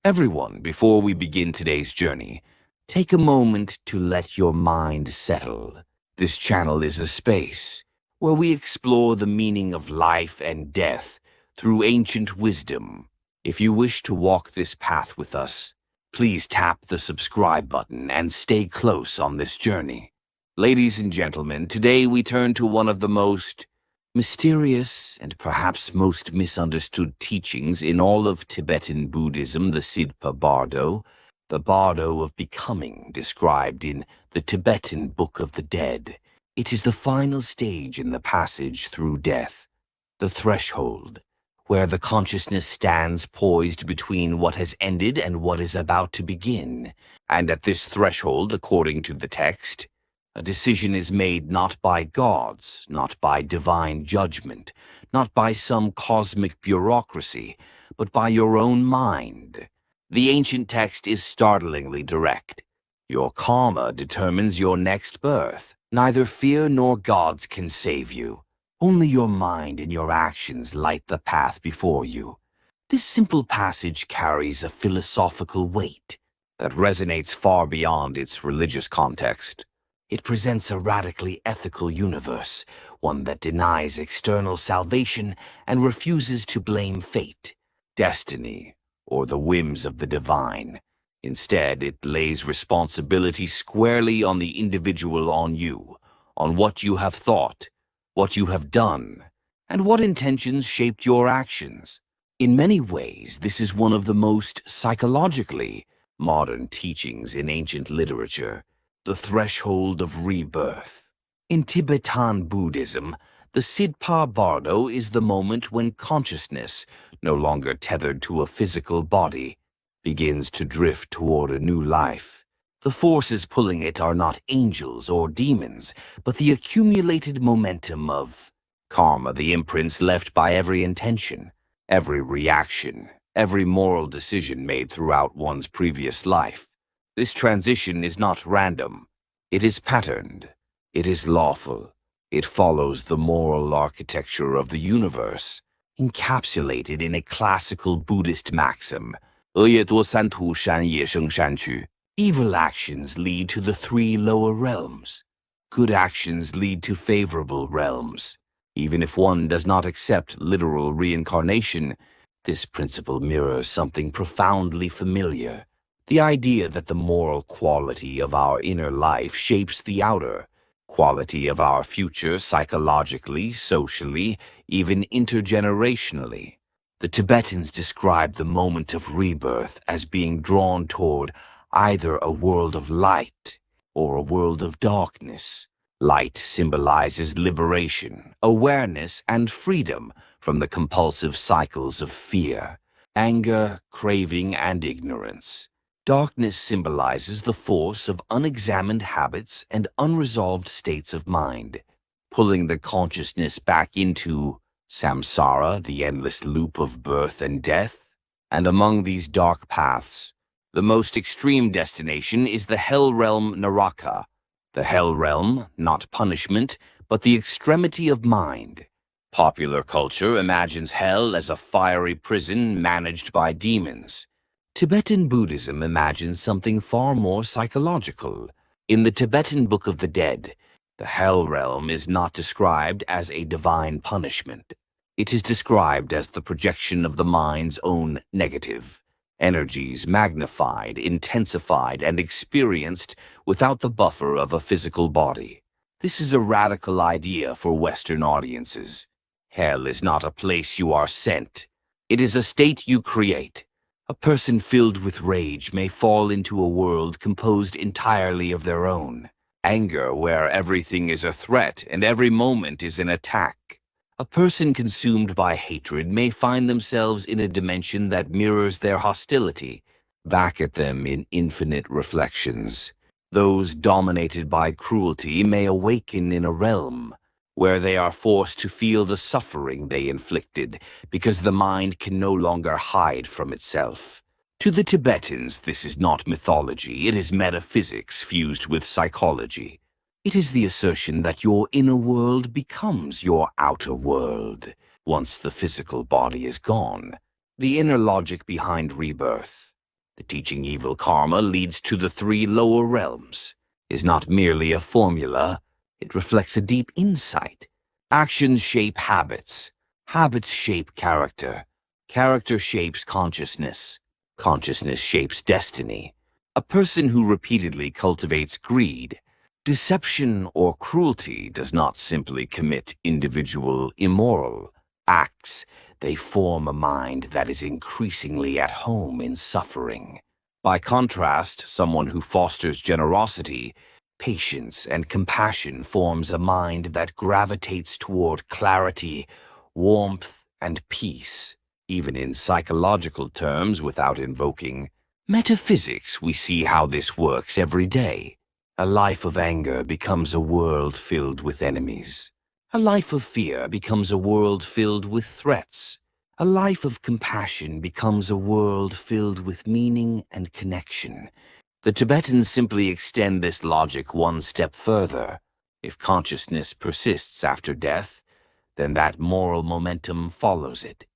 Everyone, before we begin today's journey, take a moment to let your mind settle. This channel is a space where we explore the meaning of life and death through ancient wisdom. If you wish to walk this path with us, please tap the subscribe button and stay close on this journey. Ladies and gentlemen, today we turn to one of the most mysterious and perhaps most misunderstood teachings in all of Tibetan Buddhism, the Sidpa Bardo, the Bardo of Becoming, described in the Tibetan Book of the Dead. It is the final stage in the passage through death, the threshold, where the consciousness stands poised between what has ended and what is about to begin. And at this threshold, according to the text, a decision is made not by gods, not by divine judgment, not by some cosmic bureaucracy, but by your own mind. The ancient text is startlingly direct. Your karma determines your next birth. Neither fear nor gods can save you. Only your mind and your actions light the path before you. This simple passage carries a philosophical weight that resonates far beyond its religious context. It presents a radically ethical universe, one that denies external salvation and refuses to blame fate, destiny, or the whims of the divine. Instead, it lays responsibility squarely on the individual, on you, on what you have thought, what you have done, and what intentions shaped your actions. In many ways, this is one of the most psychologically modern teachings in ancient literature. The threshold of rebirth. In Tibetan Buddhism, the Sidpa Bardo is the moment when consciousness, no longer tethered to a physical body, begins to drift toward a new life. The forces pulling it are not angels or demons, but the accumulated momentum of karma, the imprints left by every intention, every reaction, every moral decision made throughout one's previous life. This transition is not random. It is patterned. It is lawful. It follows the moral architecture of the universe, encapsulated in a classical Buddhist maxim, 恶业多三途山也生山区. Evil actions lead to the three lower realms. Good actions lead to favorable realms. Even if one does not accept literal reincarnation, this principle mirrors something profoundly familiar. The idea that the moral quality of our inner life shapes the outer quality of our future psychologically, socially, even intergenerationally. The Tibetans describe the moment of rebirth as being drawn toward either a world of light or a world of darkness. Light symbolizes liberation, awareness, and freedom from the compulsive cycles of fear, anger, craving, and ignorance. Darkness symbolizes the force of unexamined habits and unresolved states of mind, pulling the consciousness back into samsara, the endless loop of birth and death. And among these dark paths, the most extreme destination is the hell realm Naraka. The hell realm, not punishment, but the extremity of mind. Popular culture imagines hell as a fiery prison managed by demons. Tibetan Buddhism imagines something far more psychological. In the Tibetan Book of the Dead, the hell realm is not described as a divine punishment. It is described as the projection of the mind's own negative energies, magnified, intensified, and experienced without the buffer of a physical body. This is a radical idea for Western audiences. Hell is not a place you are sent. It is a state you create. A person filled with rage may fall into a world composed entirely of their own. Anger, where everything is a threat and every moment is an attack. A person consumed by hatred may find themselves in a dimension that mirrors their hostility, back at them in infinite reflections. Those dominated by cruelty may awaken in a realm where they are forced to feel the suffering they inflicted because the mind can no longer hide from itself. To the Tibetans, this is not mythology, it is metaphysics fused with psychology. It is the assertion that your inner world becomes your outer world once the physical body is gone. The inner logic behind rebirth. The teaching evil karma leads to the three lower realms is not merely a formula, it reflects a deep insight. Actions shape habits. Habits shape character. Character shapes consciousness. Consciousness shapes destiny. A person who repeatedly cultivates greed, deception, or cruelty does not simply commit individual immoral acts. They form a mind that is increasingly at home in suffering. By contrast, someone who fosters generosity, patience, and compassion forms a mind that gravitates toward clarity, warmth, and peace. Even in psychological terms, without invoking metaphysics, we see how this works every day. A life of anger becomes a world filled with enemies. A life of fear becomes a world filled with threats. A life of compassion becomes a world filled with meaning and connection. The Tibetans simply extend this logic one step further. If consciousness persists after death, then that moral momentum follows it.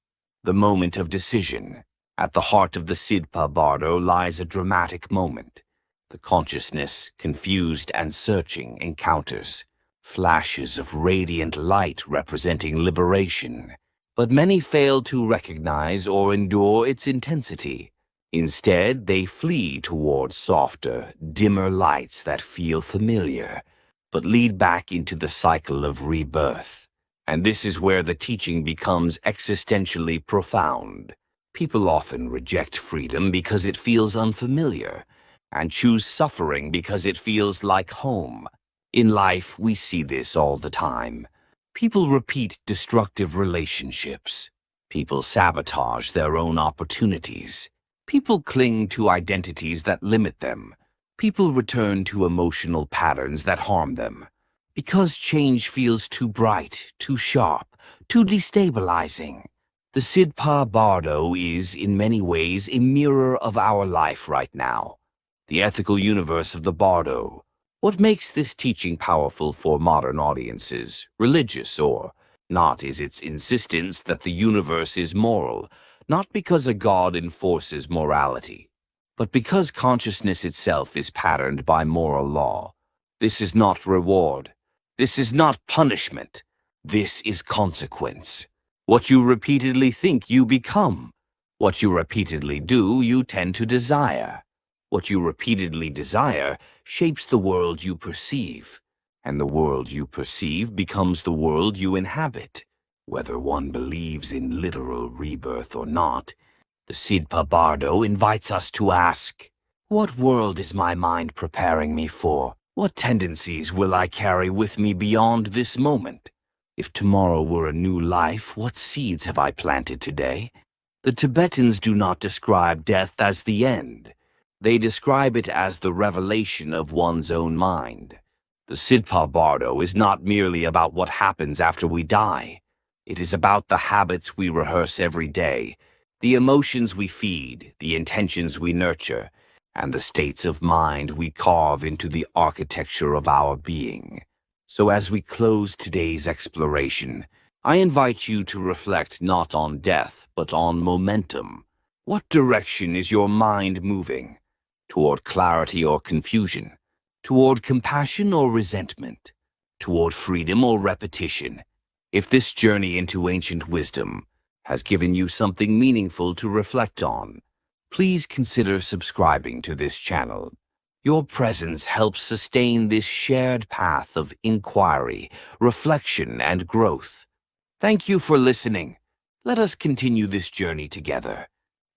The moment of decision. At the heart of the Sidpa Bardo lies a dramatic moment. The consciousness, confused and searching, encounters flashes of radiant light representing liberation. But many fail to recognize or endure its intensity. Instead, they flee toward softer, dimmer lights that feel familiar, but lead back into the cycle of rebirth. And this is where the teaching becomes existentially profound. People often reject freedom because it feels unfamiliar, and choose suffering because it feels like home. In life, we see this all the time. People repeat destructive relationships. People sabotage their own opportunities. People cling to identities that limit them. People return to emotional patterns that harm them. Because change feels too bright, too sharp, too destabilizing. The Sidpa Bardo is, in many ways, a mirror of our life right now. The ethical universe of the Bardo. What makes this teaching powerful for modern audiences, religious or not, is its insistence that the universe is moral, not because a god enforces morality, but because consciousness itself is patterned by moral law. This is not reward. This is not punishment. This is consequence. What you repeatedly think, you become. What you repeatedly do, you tend to desire. What you repeatedly desire shapes the world you perceive, and the world you perceive becomes the world you inhabit. Whether one believes in literal rebirth or not, the Sidpa Bardo invites us to ask, what world is my mind preparing me for? What tendencies will I carry with me beyond this moment? If tomorrow were a new life, what seeds have I planted today? The Tibetans do not describe death as the end. They describe it as the revelation of one's own mind. The Sidpa Bardo is not merely about what happens after we die. It is about the habits we rehearse every day, the emotions we feed, the intentions we nurture, and the states of mind we carve into the architecture of our being. So as we close today's exploration, I invite you to reflect not on death, but on momentum. What direction is your mind moving? Toward clarity or confusion? Toward compassion or resentment? Toward freedom or repetition? If this journey into ancient wisdom has given you something meaningful to reflect on, please consider subscribing to this channel. Your presence helps sustain this shared path of inquiry, reflection, and growth. Thank you for listening. Let us continue this journey together.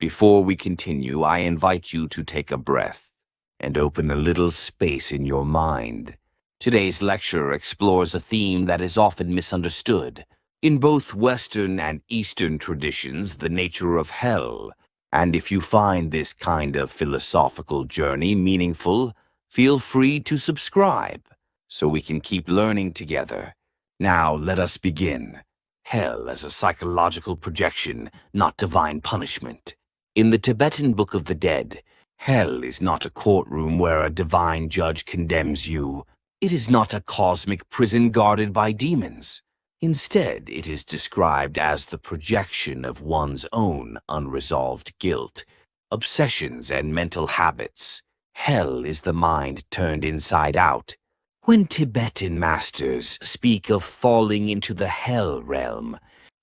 Before we continue, I invite you to take a breath and open a little space in your mind. Today's lecture explores a theme that is often misunderstood. In both Western and Eastern traditions, the nature of hell. And if you find this kind of philosophical journey meaningful, feel free to subscribe so we can keep learning together. Now let us begin. Hell as a psychological projection, not divine punishment. In the Tibetan Book of the Dead, hell is not a courtroom where a divine judge condemns you. It is not a cosmic prison guarded by demons. Instead, it is described as the projection of one's own unresolved guilt, obsessions, and mental habits. Hell is the mind turned inside out. When Tibetan masters speak of falling into the hell realm,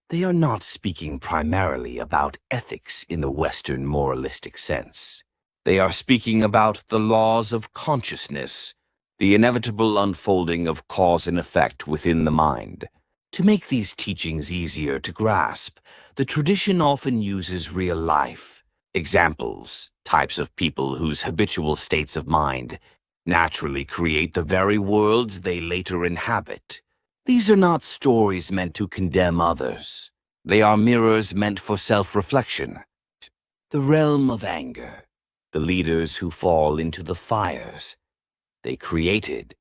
they are not speaking primarily about ethics in the Western moralistic sense. They are speaking about the laws of consciousness, the inevitable unfolding of cause and effect within the mind. To make these teachings easier to grasp, the tradition often uses real life examples, types of people whose habitual states of mind naturally create the very worlds they later inhabit. These are not stories meant to condemn others. They are mirrors meant for self-reflection. The realm of anger, the leaders who fall into the fires they created.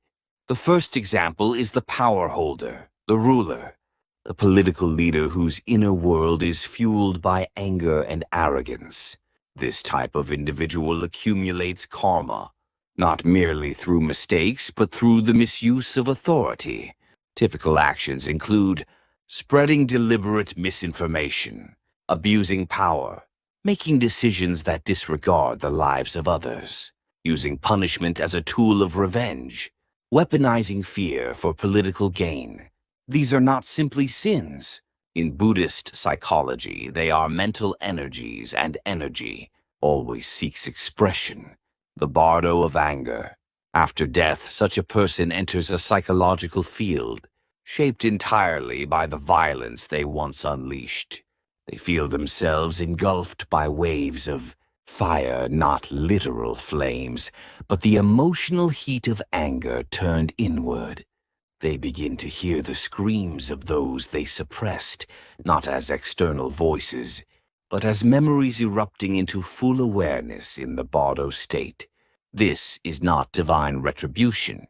The first example is the power holder, the ruler, the political leader whose inner world is fueled by anger and arrogance. This type of individual accumulates karma, not merely through mistakes, but through the misuse of authority. Typical actions include spreading deliberate misinformation, abusing power, making decisions that disregard the lives of others, using punishment as a tool of revenge, weaponizing fear for political gain. These are not simply sins. In Buddhist psychology, they are mental energies, and energy always seeks expression. The Bardo of anger. After death, such a person enters a psychological field, shaped entirely by the violence they once unleashed. They feel themselves engulfed by waves of fire, not literal flames, but the emotional heat of anger turned inward. They begin to hear the screams of those they suppressed, not as external voices, but as memories erupting into full awareness in the Bardo state. This is not divine retribution.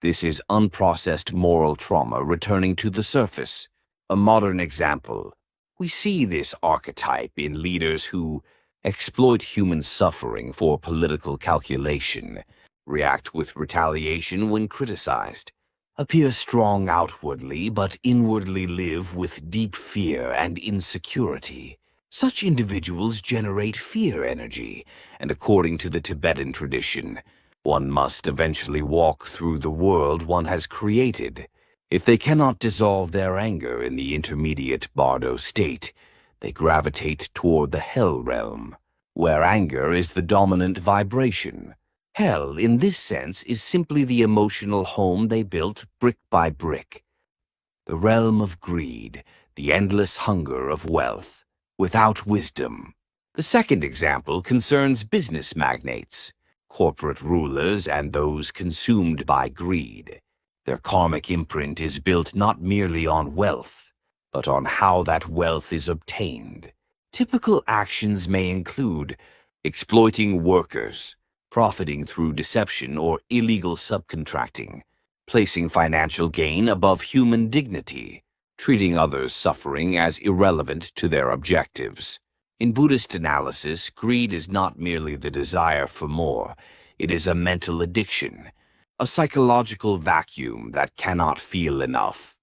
This is unprocessed moral trauma returning to the surface. A modern example. We see this archetype in leaders who exploit human suffering for political calculation, react with retaliation when criticized, appear strong outwardly but inwardly live with deep fear and insecurity. Such individuals generate fear energy, and according to the Tibetan tradition, one must eventually walk through the world one has created. If they cannot dissolve their anger in the intermediate Bardo state, they gravitate toward the hell realm, where anger is the dominant vibration. Hell, in this sense, is simply the emotional home they built brick by brick. The realm of greed, the endless hunger of wealth, without wisdom. The second example concerns business magnates, corporate rulers, and those consumed by greed. Their karmic imprint is built not merely on wealth, but on how that wealth is obtained. Typical actions may include exploiting workers, profiting through deception or illegal subcontracting, placing financial gain above human dignity, treating others' suffering as irrelevant to their objectives. In Buddhist analysis, greed is not merely the desire for more, it is a mental addiction, a psychological vacuum that cannot feel enough.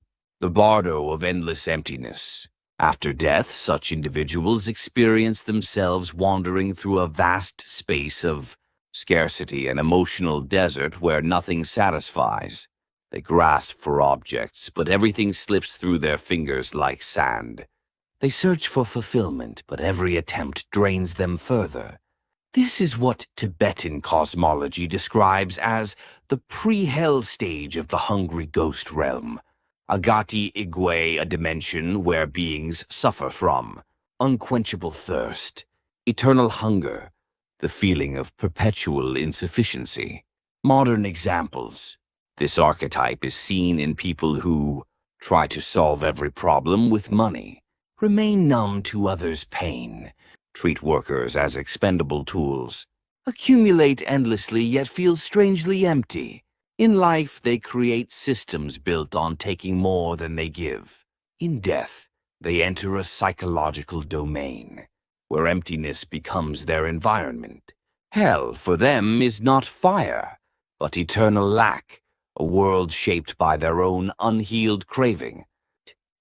The Bardo of endless emptiness. After death, such individuals experience themselves wandering through a vast space of scarcity and emotional desert where nothing satisfies. They grasp for objects, but everything slips through their fingers like sand. They search for fulfillment, but every attempt drains them further. This is what Tibetan cosmology describes as the pre-hell stage of the hungry ghost realm. Agati Igwe, a dimension where beings suffer from unquenchable thirst, eternal hunger, the feeling of perpetual insufficiency. Modern examples. This archetype is seen in people who try to solve every problem with money, remain numb to others' pain, treat workers as expendable tools, accumulate endlessly yet feel strangely empty. In life, they create systems built on taking more than they give. In death, they enter a psychological domain, where emptiness becomes their environment. Hell, for them, is not fire, but eternal lack, a world shaped by their own unhealed craving.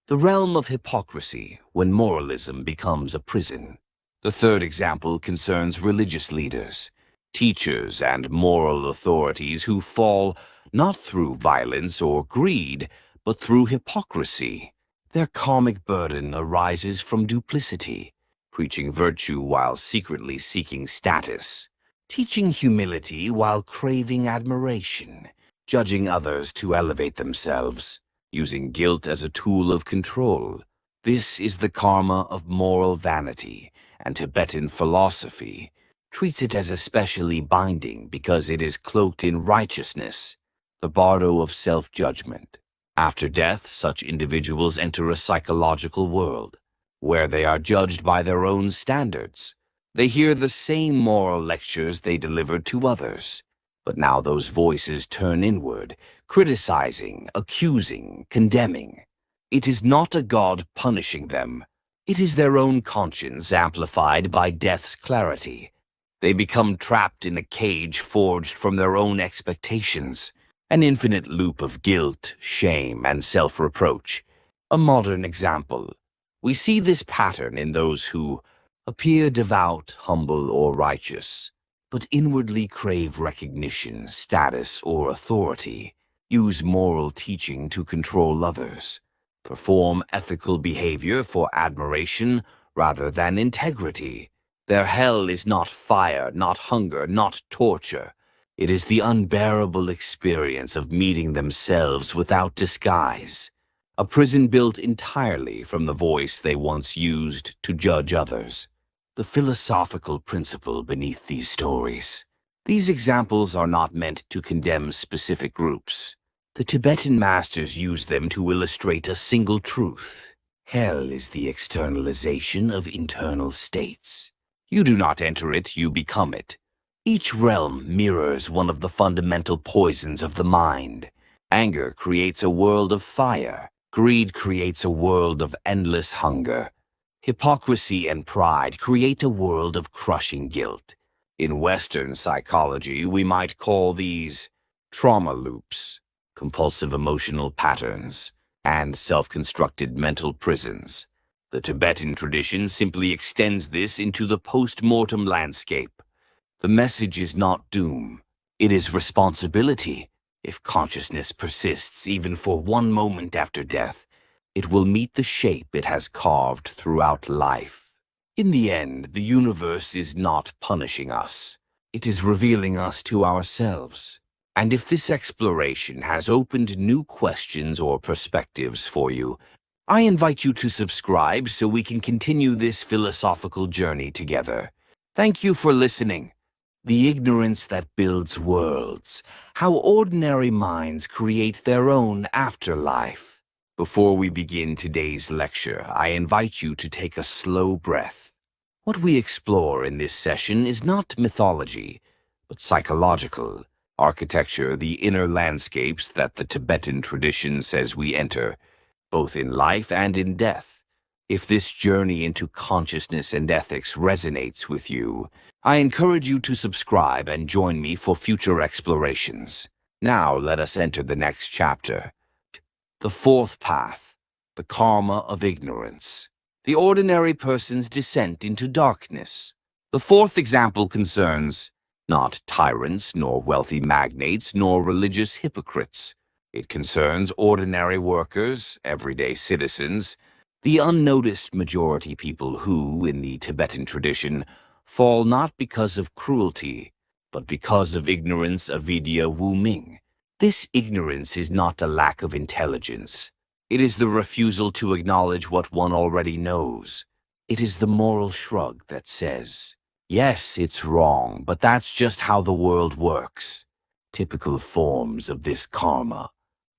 The realm of hypocrisy, when moralism becomes a prison. The third example concerns religious leaders, teachers, and moral authorities who fall not through violence or greed, but through hypocrisy. Their karmic burden arises from duplicity, preaching virtue while secretly seeking status, teaching humility while craving admiration, judging others to elevate themselves, using guilt as a tool of control. This is the karma of moral vanity, and Tibetan philosophy treats it as especially binding because it is cloaked in righteousness, the bardo of self-judgment. After death, such individuals enter a psychological world, where they are judged by their own standards. They hear the same moral lectures they delivered to others, but now those voices turn inward, criticizing, accusing, condemning. It is not a God punishing them. It is their own conscience amplified by death's clarity. They become trapped in a cage forged from their own expectations, an infinite loop of guilt, shame, and self-reproach. A modern example. We see this pattern in those who appear devout, humble, or righteous, but inwardly crave recognition, status, or authority, use moral teaching to control others, perform ethical behavior for admiration rather than integrity. Their hell is not fire, not hunger, not torture. It is the unbearable experience of meeting themselves without disguise, a prison built entirely from the voice they once used to judge others. The philosophical principle beneath these stories. These examples are not meant to condemn specific groups. The Tibetan masters use them to illustrate a single truth. Hell is the externalization of internal states. You do not enter it, you become it. Each realm mirrors one of the fundamental poisons of the mind. Anger creates a world of fire. Greed creates a world of endless hunger. Hypocrisy and pride create a world of crushing guilt. In Western psychology, we might call these trauma loops, compulsive emotional patterns, and self-constructed mental prisons. The Tibetan tradition simply extends this into the post-mortem landscape. The message is not doom. It is responsibility. If consciousness persists even for one moment after death, it will meet the shape it has carved throughout life. In the end, the universe is not punishing us. It is revealing us to ourselves. And if this exploration has opened new questions or perspectives for you, I invite you to subscribe so we can continue this philosophical journey together. Thank you for listening. The ignorance that builds worlds. How ordinary minds create their own afterlife. Before we begin today's lecture, I invite you to take a slow breath. What we explore in this session is not mythology, but psychological architecture, the inner landscapes that the Tibetan tradition says we enter, both in life and in death. If this journey into consciousness and ethics resonates with you, I encourage you to subscribe and join me for future explorations. Now let us enter the next chapter. The fourth path, the karma of ignorance. The ordinary person's descent into darkness. The fourth example concerns not tyrants, nor wealthy magnates, nor religious hypocrites. It concerns ordinary workers, everyday citizens, the unnoticed majority people who, in the Tibetan tradition, fall not because of cruelty, but because of ignorance, avidya, wuming. This ignorance is not a lack of intelligence. It is the refusal to acknowledge what one already knows. It is the moral shrug that says, yes, it's wrong, but that's just how the world works. Typical forms of this karma.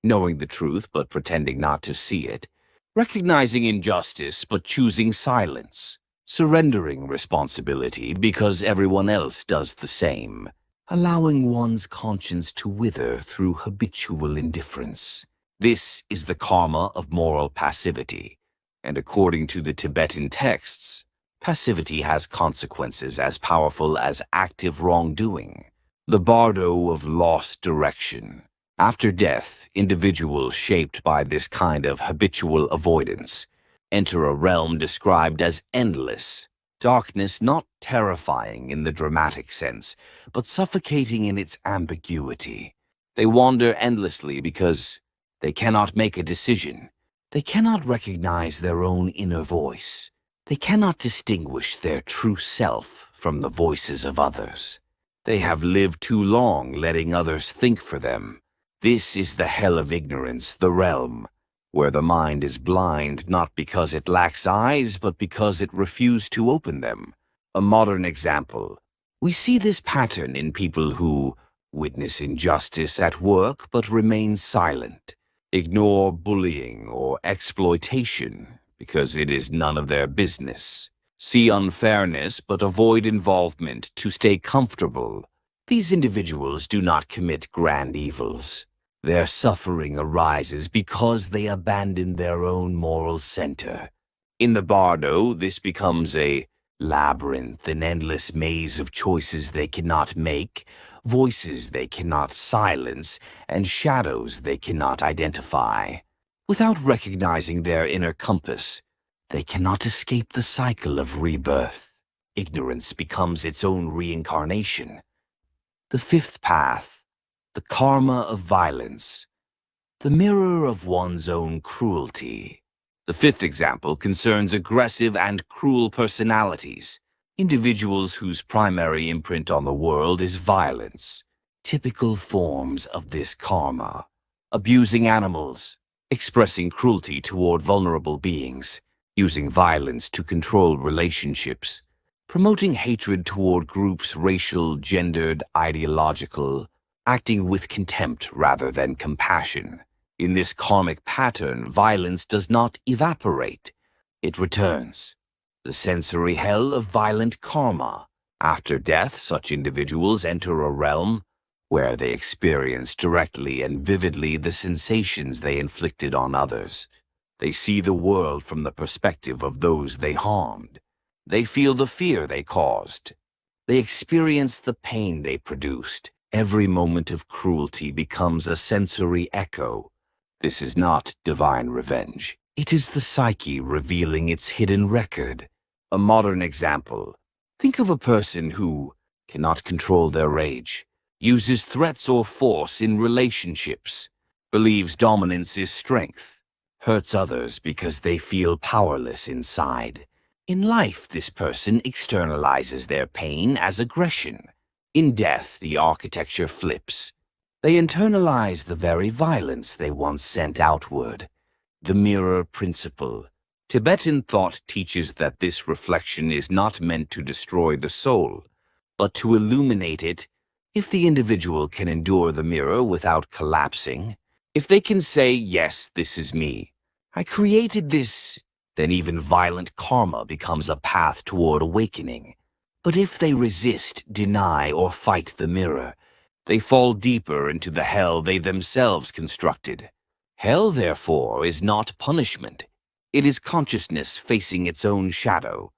Knowing the truth but pretending not to see it. Recognizing injustice but choosing silence. Surrendering responsibility because everyone else does the same. Allowing one's conscience to wither through habitual indifference. This is the karma of moral passivity. And according to the Tibetan texts, passivity has consequences as powerful as active wrongdoing. The bardo of lost direction. After death, individuals shaped by this kind of habitual avoidance enter a realm described as endless. Darkness not terrifying in the dramatic sense, but suffocating in its ambiguity. They wander endlessly because they cannot make a decision. They cannot recognize their own inner voice. They cannot distinguish their true self from the voices of others. They have lived too long letting others think for them. This is the hell of ignorance, the realm where the mind is blind not because it lacks eyes, but because it refused to open them. A modern example. We see this pattern in people who witness injustice at work but remain silent, ignore bullying or exploitation because it is none of their business, see unfairness but avoid involvement to stay comfortable. These individuals do not commit grand evils. Their suffering arises because they abandon their own moral center. In the Bardo, this becomes a labyrinth, an endless maze of choices they cannot make, voices they cannot silence, and shadows they cannot identify. Without recognizing their inner compass, they cannot escape the cycle of rebirth. Ignorance becomes its own reincarnation. The fifth path, the karma of violence, the mirror of one's own cruelty. The fifth example concerns aggressive and cruel personalities, individuals whose primary imprint on the world is violence. Typical forms of this karma: abusing animals, expressing cruelty toward vulnerable beings, using violence to control relationships, promoting hatred toward groups racial, gendered, ideological, acting with contempt rather than compassion. In this karmic pattern, violence does not evaporate. It returns. The sensory hell of violent karma. After death, such individuals enter a realm where they experience directly and vividly the sensations they inflicted on others. They see the world from the perspective of those they harmed. They feel the fear they caused. They experience the pain they produced. Every moment of cruelty becomes a sensory echo. This is not divine revenge. It is the psyche revealing its hidden record. A modern example. Think of a person who cannot control their rage, uses threats or force in relationships, believes dominance is strength, hurts others because they feel powerless inside. In life, this person externalizes their pain as aggression. In death, the architecture flips. They internalize the very violence they once sent outward. The mirror principle. Tibetan thought teaches that this reflection is not meant to destroy the soul, but to illuminate it. If the individual can endure the mirror without collapsing, if they can say, "Yes, this is me. I created this," then even violent karma becomes a path toward awakening. But if they resist, deny, or fight the mirror, they fall deeper into the hell they themselves constructed. Hell, therefore, is not punishment. It is consciousness facing its own shadow.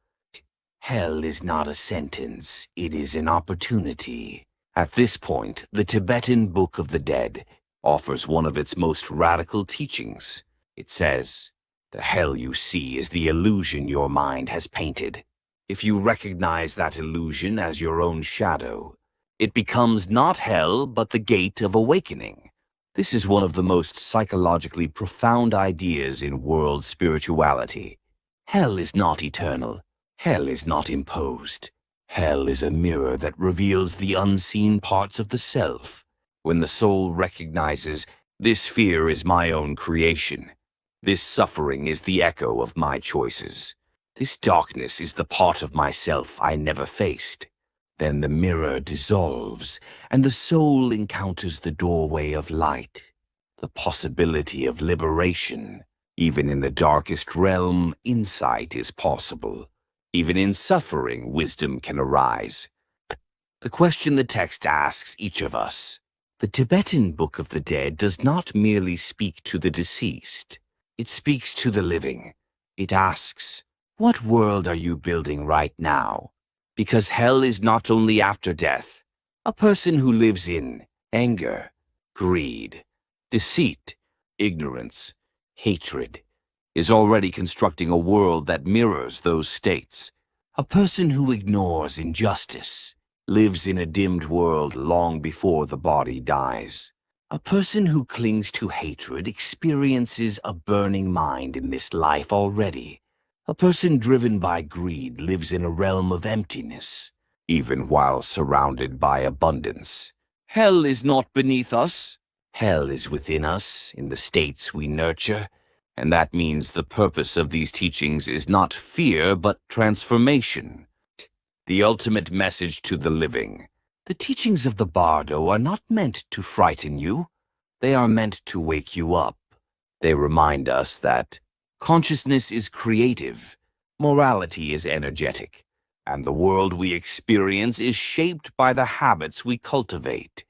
Hell is not a sentence, it is an opportunity. At this point, the Tibetan Book of the Dead offers one of its most radical teachings. It says, "The hell you see is the illusion your mind has painted. If you recognize that illusion as your own shadow, it becomes not hell, but the gate of awakening." This is one of the most psychologically profound ideas in world spirituality. Hell is not eternal. Hell is not imposed. Hell is a mirror that reveals the unseen parts of the self. When the soul recognizes, "This fear is my own creation. This suffering is the echo of my choices. This darkness is the part of myself I never faced," then the mirror dissolves, and the soul encounters the doorway of light, the possibility of liberation. Even in the darkest realm, insight is possible. Even in suffering, wisdom can arise. The question the text asks each of us. The Tibetan Book of the Dead does not merely speak to the deceased. It speaks to the living. It asks, what world are you building right now? Because hell is not only after death. A person who lives in anger, greed, deceit, ignorance, hatred, is already constructing a world that mirrors those states. A person who ignores injustice lives in a dimmed world long before the body dies. A person who clings to hatred experiences a burning mind in this life already. A person driven by greed lives in a realm of emptiness, even while surrounded by abundance. Hell is not beneath us. Hell is within us, in the states we nurture. And that means the purpose of these teachings is not fear, but transformation. The ultimate message to the living. The teachings of the Bardo are not meant to frighten you. They are meant to wake you up. They remind us that consciousness is creative, morality is energetic, and the world we experience is shaped by the habits we cultivate.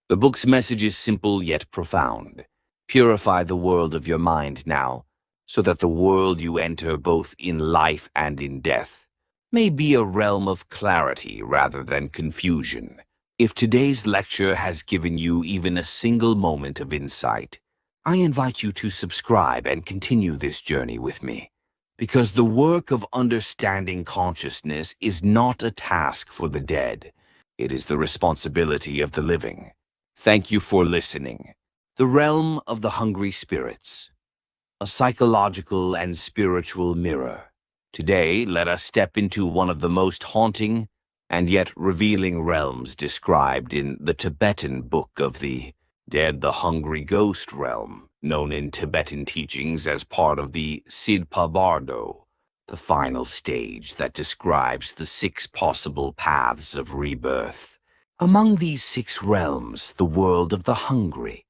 The book's message is simple yet profound. Purify the world of your mind now, so that the world you enter both in life and in death may be a realm of clarity rather than confusion. If today's lecture has given you even a single moment of insight, I invite you to subscribe and continue this journey with me. Because the work of understanding consciousness is not a task for the dead. It is the responsibility of the living. Thank you for listening. The Realm of the Hungry Spirits. A psychological and spiritual mirror. Today, let us step into one of the most haunting and yet revealing realms described in the Tibetan Book of the Dead, the Hungry Ghost realm, known in Tibetan teachings as part of the Sidpa Bardo, the final stage that describes the 6 possible paths of rebirth. Among these 6 realms, the world of the hungry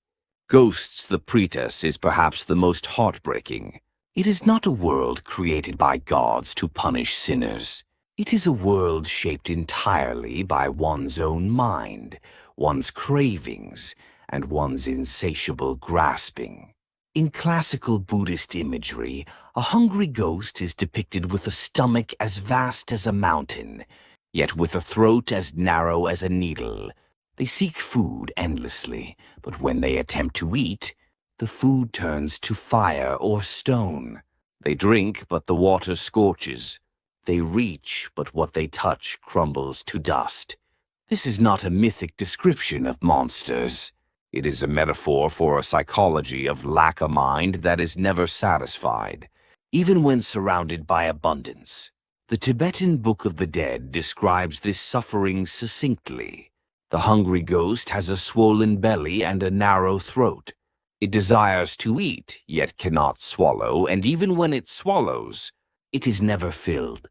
ghosts, the pretus, is perhaps the most heartbreaking. It is not a world created by gods to punish sinners. It is a world shaped entirely by one's own mind, one's cravings, and one's insatiable grasping. In classical Buddhist imagery, a hungry ghost is depicted with a stomach as vast as a mountain, yet with a throat as narrow as a needle. They seek food endlessly, but when they attempt to eat, the food turns to fire or stone. They drink, but the water scorches. They reach, but what they touch crumbles to dust. This is not a mythic description of monsters. It is a metaphor for a psychology of lack of mind that is never satisfied, even when surrounded by abundance. The Tibetan Book of the Dead describes this suffering succinctly. The hungry ghost has a swollen belly and a narrow throat. It desires to eat, yet cannot swallow, and even when it swallows, it is never filled.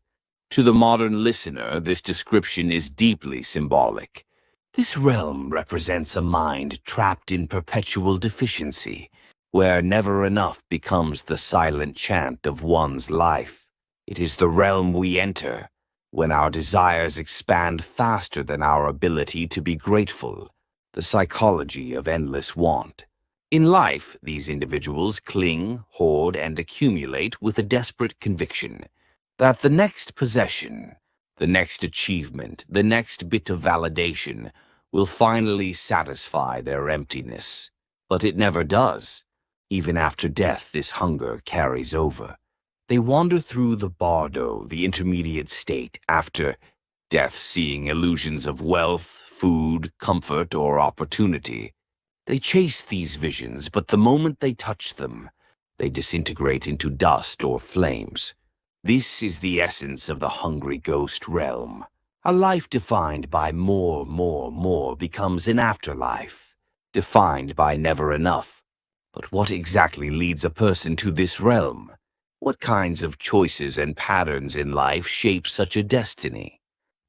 To the modern listener, this description is deeply symbolic. This realm represents a mind trapped in perpetual deficiency, where never enough becomes the silent chant of one's life. It is the realm we enter when our desires expand faster than our ability to be grateful, the psychology of endless want. In life, these individuals cling, hoard, and accumulate with a desperate conviction that the next possession, the next achievement, the next bit of validation will finally satisfy their emptiness. But it never does. Even after death, this hunger carries over. They wander through the bardo, the intermediate state, after death, seeing illusions of wealth, food, comfort, or opportunity. They chase these visions, but the moment they touch them, they disintegrate into dust or flames. This is the essence of the hungry ghost realm. A life defined by more becomes an afterlife, defined by never enough. But what exactly leads a person to this realm? What kinds of choices and patterns in life shape such a destiny?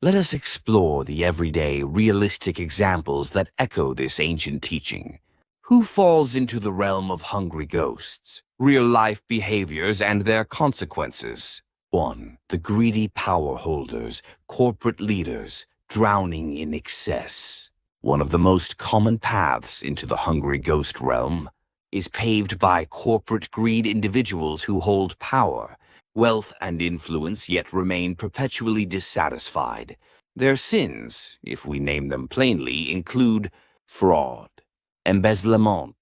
Let us explore the everyday, realistic examples that echo this ancient teaching. Who falls into the realm of hungry ghosts? Real-life behaviors and their consequences. 1. The greedy power holders, corporate leaders, drowning in excess. One of the most common paths into the hungry ghost realm is paved by corporate greed individuals who hold power, wealth, and influence yet remain perpetually dissatisfied. Their sins, if we name them plainly, include fraud, embezzlement,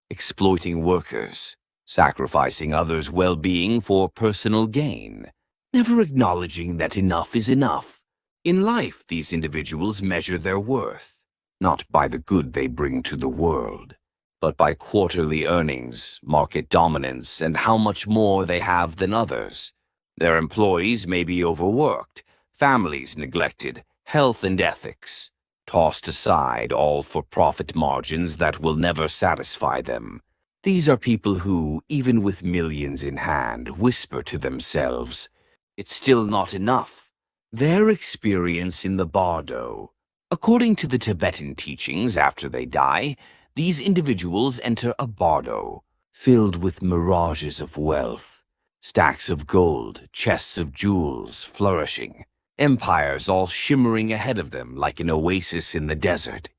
exploiting workers, sacrificing others' well-being for personal gain, never acknowledging that enough is enough. In life, these individuals measure their worth, not by the good they bring to the world, but by quarterly earnings, market dominance, and how much more they have than others. Their employees may be overworked, families neglected, health and ethics tossed aside, all for profit margins that will never satisfy them. These are people who, even with millions in hand, whisper to themselves, "It's still not enough." Their experience in the Bardo. According to the Tibetan teachings, after they die, these individuals enter a Bardo, filled with mirages of wealth, stacks of gold, chests of jewels flourishing, empires all shimmering ahead of them like an oasis in the desert.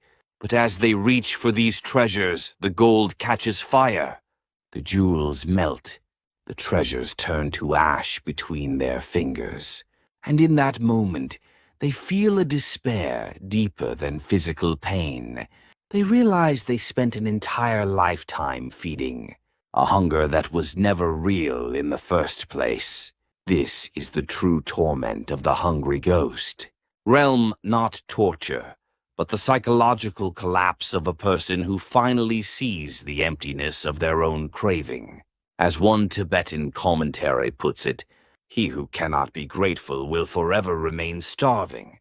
But as they reach for these treasures, the gold catches fire, the jewels melt, the treasures turn to ash between their fingers. And in that moment, they feel a despair deeper than physical pain. They realize they spent an entire lifetime feeding a hunger that was never real in the first place. This is the true torment of the hungry ghost. Realm, not torture, but the psychological collapse of a person who finally sees the emptiness of their own craving. As one Tibetan commentary puts it, "He who cannot be grateful will forever remain starving."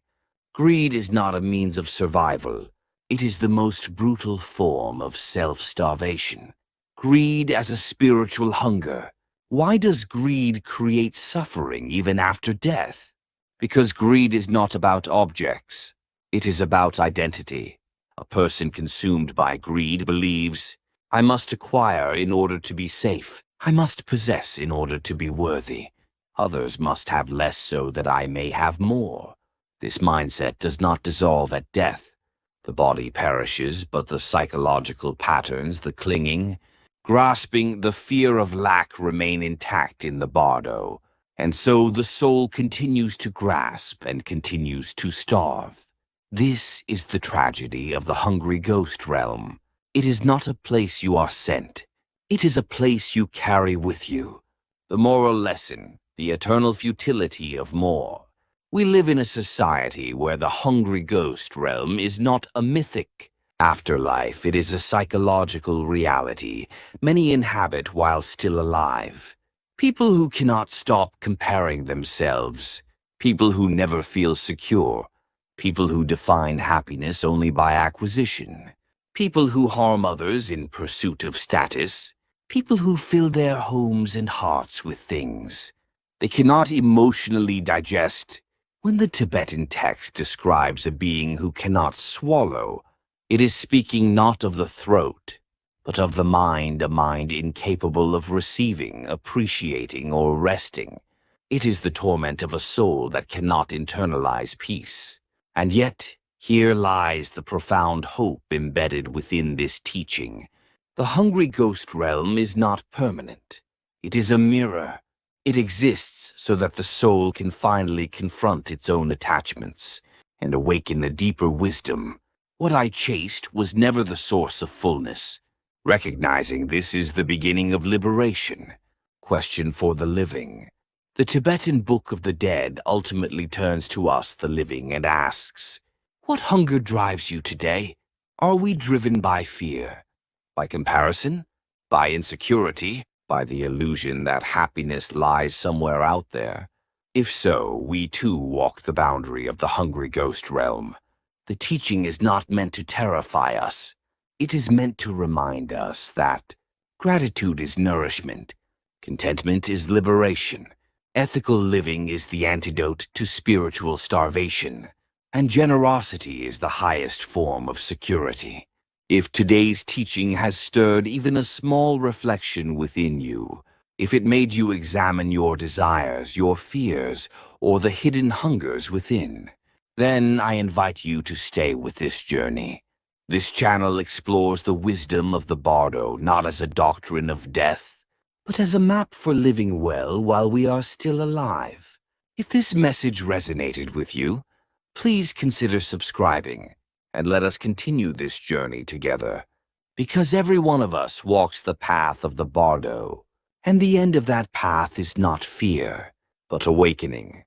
Greed is not a means of survival. It is the most brutal form of self-starvation. Greed as a spiritual hunger. Why does greed create suffering even after death? Because greed is not about objects. It is about identity. A person consumed by greed believes, "I must acquire in order to be safe. I must possess in order to be worthy. Others must have less so that I may have more." This mindset does not dissolve at death. The body perishes, but the psychological patterns, the clinging, grasping, the fear of lack remain intact in the Bardo. And so the soul continues to grasp and continues to starve. This is the tragedy of the hungry ghost realm. It is not a place you are sent. It is a place you carry with you. The moral lesson, the eternal futility of more. We live in a society where the hungry ghost realm is not a mythic afterlife. It is a psychological reality many inhabit while still alive. People who cannot stop comparing themselves. People who never feel secure. People who define happiness only by acquisition. People who harm others in pursuit of status. People who fill their homes and hearts with things they cannot emotionally digest. When the Tibetan text describes a being who cannot swallow, it is speaking not of the throat, but of the mind, a mind incapable of receiving, appreciating, or resting. It is the torment of a soul that cannot internalize peace. And yet, here lies the profound hope embedded within this teaching. The hungry ghost realm is not permanent. It is a mirror. It exists so that the soul can finally confront its own attachments and awaken a deeper wisdom. What I chased was never the source of fullness. Recognizing this is the beginning of liberation. Question for the living. The Tibetan Book of the Dead ultimately turns to us, the living, and asks, what hunger drives you today? Are we driven by fear? By comparison? By insecurity? By the illusion that happiness lies somewhere out there? If so, we too walk the boundary of the hungry ghost realm. The teaching is not meant to terrify us. It is meant to remind us that gratitude is nourishment, contentment is liberation, ethical living is the antidote to spiritual starvation, and generosity is the highest form of security. If today's teaching has stirred even a small reflection within you, if it made you examine your desires, your fears, or the hidden hungers within, then I invite you to stay with this journey. This channel explores the wisdom of the Bardo not as a doctrine of death, but as a map for living well while we are still alive. If this message resonated with you, please consider subscribing and let us continue this journey together. Because every one of us walks the path of the Bardo, and the end of that path is not fear. but awakening.